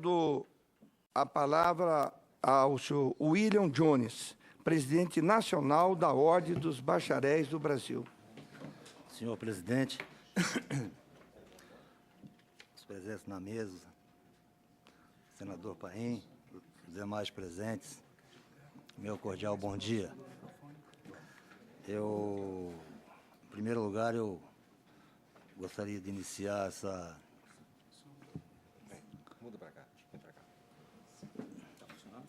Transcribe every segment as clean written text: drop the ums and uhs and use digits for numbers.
Dou a palavra ao senhor William Jones, presidente nacional da Ordem dos Bacharéis do Brasil. Senhor presidente, os presentes na mesa, senador Paim, os demais presentes, meu cordial bom dia. Em primeiro lugar, eu gostaria de iniciar essa... Muda para cá, vem para cá. Está funcionando?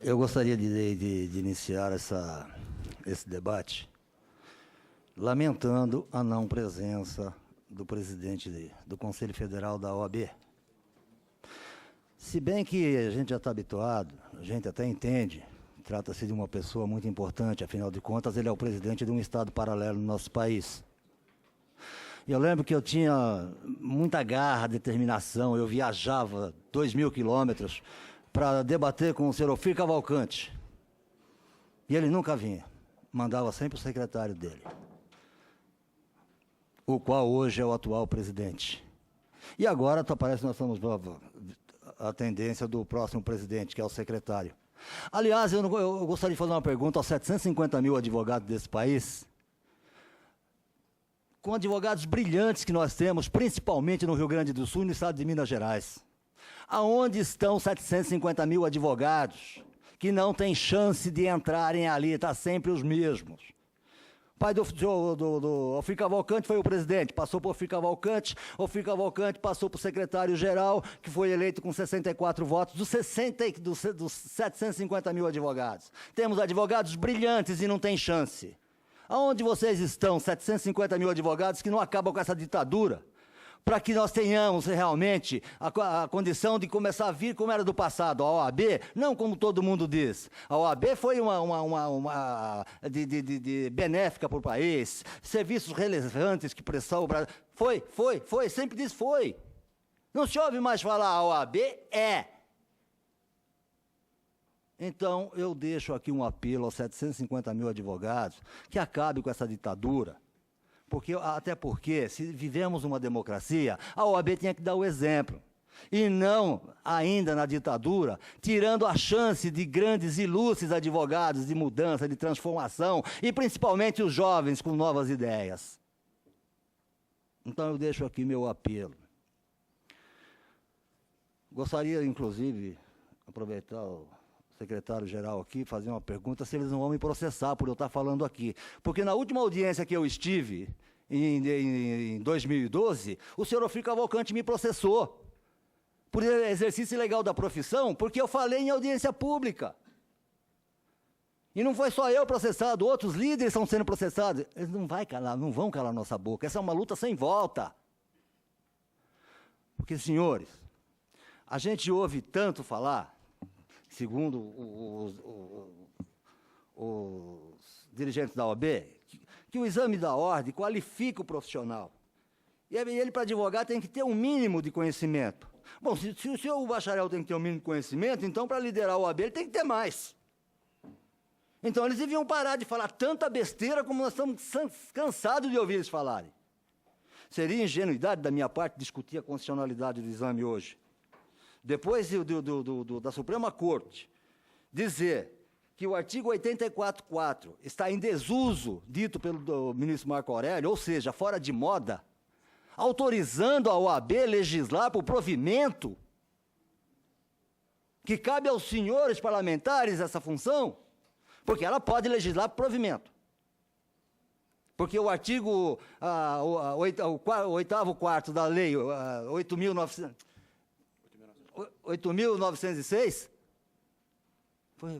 Eu gostaria de iniciar esse debate lamentando a não presença do presidente do Conselho Federal da OAB. Se bem que a gente já está habituado, a gente até entende, trata-se de uma pessoa muito importante, afinal de contas, ele é o presidente de um estado paralelo no nosso país. Eu lembro que eu tinha muita garra, determinação, eu viajava 2.000 quilômetros para debater com o senhor Ofir Cavalcante. E ele nunca vinha, mandava sempre o secretário dele, o qual hoje é o atual presidente. E agora parece que nós estamos a tendência do próximo presidente, que é o secretário. Aliás, eu gostaria de fazer uma pergunta aos 750 mil advogados desse país, com advogados brilhantes que nós temos, principalmente no Rio Grande do Sul e no estado de Minas Gerais. Aonde estão 750 mil advogados que não têm chance de entrarem ali, está sempre os mesmos? O pai do Ofir Cavalcante foi o presidente, passou por Ofir Cavalcante passou por secretário-geral, que foi eleito com 64 votos, dos 750 mil advogados. Temos advogados brilhantes e não tem chance. Aonde vocês estão, 750 mil advogados, que não acabam com essa ditadura, para que nós tenhamos realmente a condição de começar a vir como era do passado? A OAB, não como todo mundo diz. A OAB foi benéfica para o país, serviços relevantes que prestou o Brasil. Foi, sempre diz foi. Não se ouve mais falar a OAB é. Então, eu deixo aqui um apelo aos 750 mil advogados que acabe com essa ditadura. Até porque, se vivemos uma democracia, a OAB tinha que dar o exemplo. E não, ainda na ditadura, tirando a chance de grandes e ilustres advogados de mudança, de transformação, e principalmente os jovens com novas ideias. Então, eu deixo aqui meu apelo. Gostaria, inclusive, aproveitar o secretário-geral aqui, fazer uma pergunta se eles não vão me processar por eu estar falando aqui. Porque na última audiência que eu estive, em 2012, o senhor Ofir Cavalcante me processou por exercício ilegal da profissão, porque eu falei em audiência pública. E não foi só eu processado, outros líderes estão sendo processados. Eles não vão calar nossa boca. Essa é uma luta sem volta. Porque, senhores, a gente ouve tanto falar, segundo os dirigentes da OAB, que o exame da ordem qualifica o profissional. E ele, para advogar, tem que ter um mínimo de conhecimento. Bom, se o senhor bacharel tem que ter um mínimo de conhecimento, então, para liderar o OAB, ele tem que ter mais. Então, eles deviam parar de falar tanta besteira como nós estamos cansados de ouvir eles falarem. Seria ingenuidade da minha parte discutir a constitucionalidade do exame hoje. Depois da Suprema Corte dizer que o artigo 84.4 está em desuso, dito pelo ministro Marco Aurélio, ou seja, fora de moda, autorizando a OAB legislar por provimento, que cabe aos senhores parlamentares essa função, porque ela pode legislar por provimento. Porque o artigo, o oitavo quarto da lei, 8.906,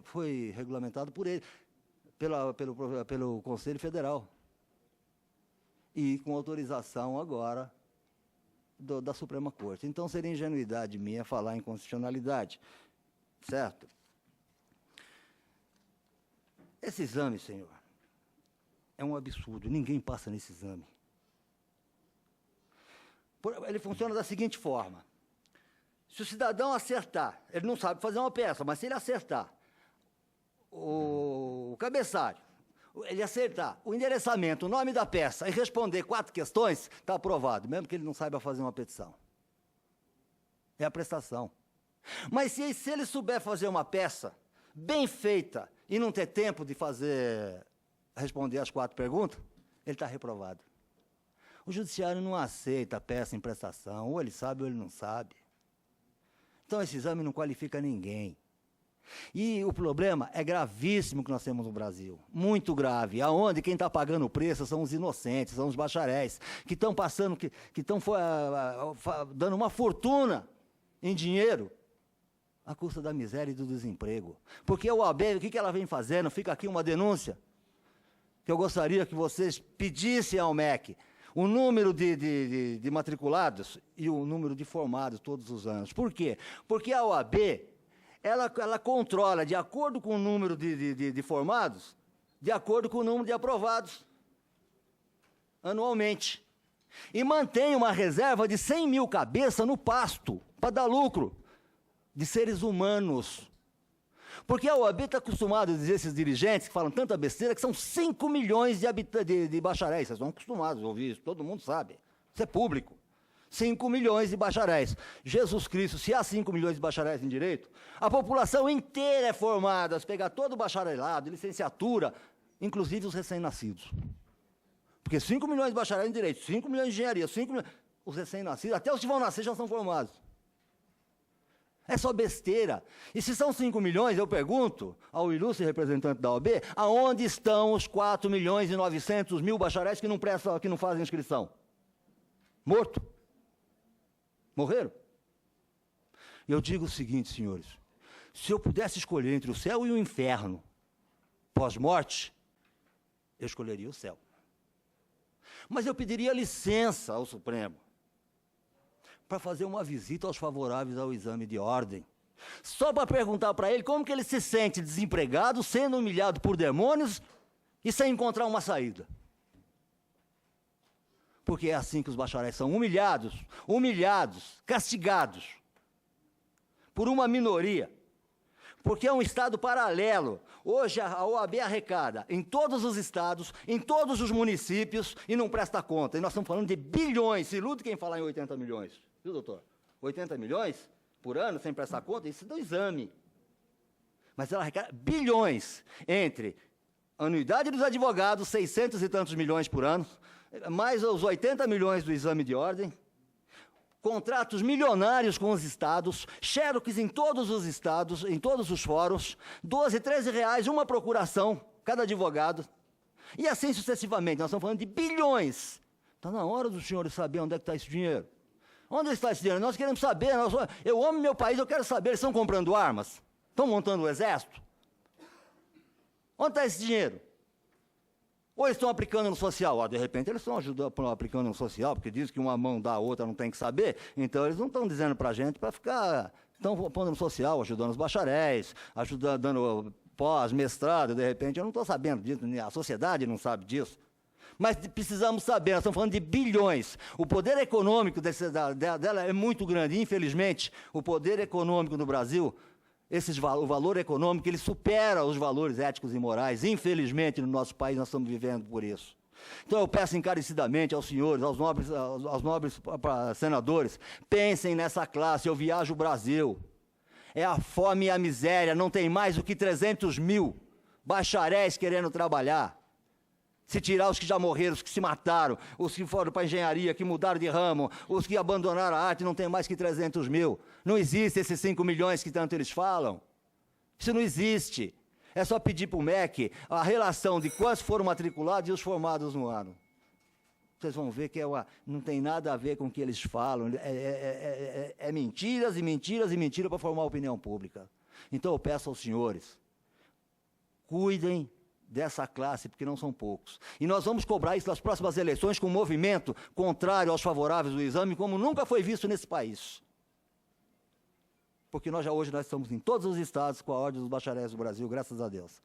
foi regulamentado por ele, pelo Conselho Federal. E com autorização agora da Suprema Corte. Então, seria ingenuidade minha falar em constitucionalidade, certo? Esse exame, senhor, é um absurdo, ninguém passa nesse exame. Ele funciona da seguinte forma: se o cidadão acertar, ele não sabe fazer uma peça, mas se ele acertar o cabeçalho, ele acertar o endereçamento, o nome da peça e responder 4 questões, está aprovado, mesmo que ele não saiba fazer uma petição. É a prestação. Mas se ele souber fazer uma peça bem feita e não ter tempo de responder as 4 perguntas, ele está reprovado. O judiciário não aceita a peça em prestação, ou ele sabe ou ele não sabe. Então esse exame não qualifica ninguém. E o problema é gravíssimo que nós temos no Brasil, muito grave, aonde quem está pagando o preço são os inocentes, são os bacharéis, que estão passando, que estão dando uma fortuna em dinheiro, à custa da miséria e do desemprego. Porque a OAB, o que ela vem fazendo? Fica aqui uma denúncia, que eu gostaria que vocês pedissem ao MEC, o número de matriculados e o número de formados todos os anos. Por quê? Porque a OAB, ela controla, de acordo com o número de formados, de acordo com o número de aprovados, anualmente. E mantém uma reserva de 100 mil cabeças no pasto, para dar lucro, de seres humanos. Porque a OAB está acostumada a dizer, esses dirigentes que falam tanta besteira, que são 5 milhões de bacharéis. Vocês estão acostumados a ouvir isso, todo mundo sabe. Isso é público. 5 milhões de bacharéis. Jesus Cristo, se há 5 milhões de bacharéis em direito, a população inteira é formada, se pegar todo o bacharelado, licenciatura, inclusive os recém-nascidos. Porque 5 milhões de bacharéis em direito, 5 milhões de engenharia, 5 milhões... Os recém-nascidos, até os que vão nascer já são formados. É só besteira. E se são 5 milhões, eu pergunto ao ilustre representante da OAB, aonde estão os 4 milhões e 900 mil bacharéis que não prestam, que não fazem inscrição? Morto? Morreram? E eu digo o seguinte, senhores, se eu pudesse escolher entre o céu e o inferno, pós-morte, eu escolheria o céu. Mas eu pediria licença ao Supremo para fazer uma visita aos favoráveis ao exame de ordem, só para perguntar para ele como que ele se sente desempregado, sendo humilhado por demônios e sem encontrar uma saída. Porque é assim que os bacharéis são humilhados, castigados por uma minoria, porque é um estado paralelo. Hoje a OAB arrecada em todos os estados, em todos os municípios e não presta conta. E nós estamos falando de bilhões, se ilude quem falar em 80 milhões. Viu, doutor? 80 milhões por ano sem prestar conta, isso é do exame. Mas ela arrecada bilhões entre anuidade dos advogados, 600 e tantos milhões por ano, mais os 80 milhões do exame de ordem, contratos milionários com os estados, xerox em todos os estados, em todos os fóruns, 12, 13 reais, uma procuração, cada advogado, e assim sucessivamente. Nós estamos falando de bilhões. Está na hora dos senhores saber onde é que está esse dinheiro. Onde está esse dinheiro? Nós queremos saber, eu amo meu país, eu quero saber, eles estão comprando armas? Estão montando o exército? Onde está esse dinheiro? Ou eles estão aplicando no social? De repente eles estão aplicando no social, porque diz que uma mão dá a outra, não tem que saber, então eles não estão dizendo para a gente para ficar, estão pondo no social, ajudando os bacharéis, dando pós, mestrado, de repente eu não estou sabendo disso, a sociedade não sabe disso. Mas precisamos saber, nós estamos falando de bilhões. O poder econômico dela é muito grande, infelizmente, o poder econômico no Brasil, o valor econômico, ele supera os valores éticos e morais. Infelizmente, no nosso país, nós estamos vivendo por isso. Então, eu peço encarecidamente aos senhores, aos nobres senadores, pensem nessa classe, eu viajo o Brasil. É a fome e a miséria, não tem mais do que 300 mil bacharéis querendo trabalhar. Se tirar os que já morreram, os que se mataram, os que foram para a engenharia, que mudaram de ramo, os que abandonaram a arte, não tem mais que 300 mil. Não existe esses 5 milhões que tanto eles falam. Isso não existe. É só pedir para o MEC a relação de quantos foram matriculados e os formados no ano. Vocês vão ver que não tem nada a ver com o que eles falam. É mentiras e mentiras e mentiras para formar opinião pública. Então eu peço aos senhores, cuidem dessa classe, porque não são poucos. E nós vamos cobrar isso nas próximas eleições com um movimento contrário aos favoráveis do exame, como nunca foi visto nesse país. Porque nós estamos em todos os estados com a Ordem dos Bacharéis do Brasil, graças a Deus.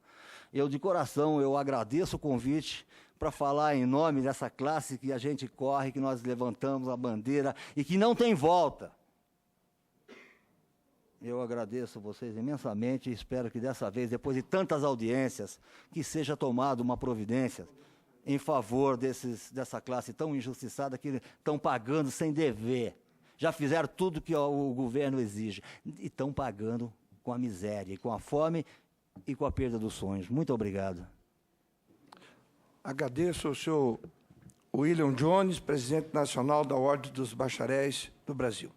Eu, de coração, eu agradeço o convite para falar em nome dessa classe que a gente corre, que nós levantamos a bandeira e que não tem volta. Eu agradeço vocês imensamente e espero que dessa vez, depois de tantas audiências, que seja tomada uma providência em favor dessa classe tão injustiçada que estão pagando sem dever. Já fizeram tudo que o governo exige e estão pagando com a miséria, e com a fome e com a perda dos sonhos. Muito obrigado. Agradeço ao senhor William Jones, presidente nacional da Ordem dos Bacharéis do Brasil.